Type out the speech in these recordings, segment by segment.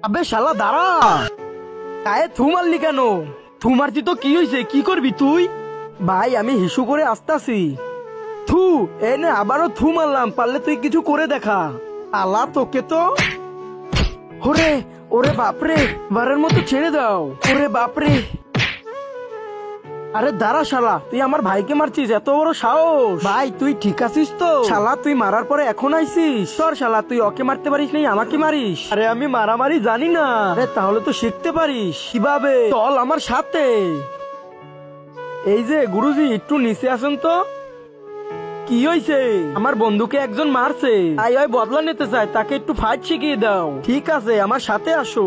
আবে শালা দাঁড়া, গায়ে থু মারলি কেন? থু মারছি তো কি হয়েছে, কি করবি তুই? ভাই আমি হিসু করে আসতাছি। থু এনে আবারও থু মারলাম, পারলে তুই কিছু করে দেখা। আলা তোকে তো। ওরে ওরে বাপরে, বারের মতো ছেড়ে দাও। ওরে বাপরে, আরে দাঁড়া শালা, তুই আমার ভাইকে মারছিস, এত বড় সাহস? ভাই তুই ঠিক আছিস তো? শালা তুই মারার পরে এখন আইছিস? সর শালা, তুই ওকে মারতে পারিস নাই, আমাকে মারিস? আরে আমি মারামারি জানি না। আরে তাহলে তো শিখতে পারিস কিভাবে, চল আমার সাথে। এই যে গুরুজি একটু নিচে আসুন তো। কি হয়েছে? আমার বন্ধুকে একজন মারছে, তাই ওই বদলা নিতে চায়, তাকে একটু ফাইট শিখিয়ে দাও। ঠিক আছে, আমার সাথে আসো।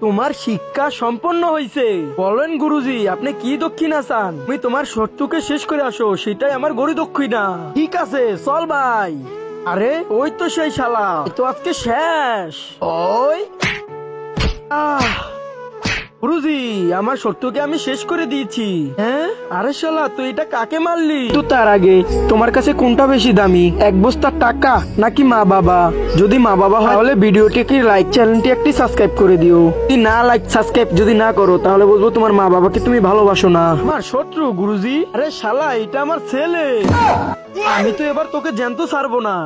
তোমার শিক্ষা সম্পন্ন হয়েছে। বলেন গুরুজি, আপনি কি দক্ষিণা চান? তুমি তোমার শত্রুকে শেষ করে আসো, সেটাই আমার গরি দক্ষিণা। ঠিক আছে চল ভাই। আরে ওই তো সেই শালা, তো আজকে শেষ। ওই গুরুজি, আমার শত্রুকে আমি শেষ করে দিয়েছি। হ্যাঁ? আরে শালা তুই এটা কাকে মারলি? তো তার আগে তোমার কাছে কোনটা বেশি দামি, এক বস্তা টাকা নাকি মা বাবা? যদি মা বাবা হয় তাহলে ভিডিওটিকে লাইক, চ্যানেলটি একটি সাবস্ক্রাইব করে দিও। যদি না লাইক সাবস্ক্রাইব যদি না করো তাহলে বলবো তোমার মা বাবাকে তুমি ভালোবাসো না। আমার শত্রু গুরুজি? আরে শালা এটা আমার ছেলে, আমি তো এবার তোকে জ্যান্ত ছাড়বো না।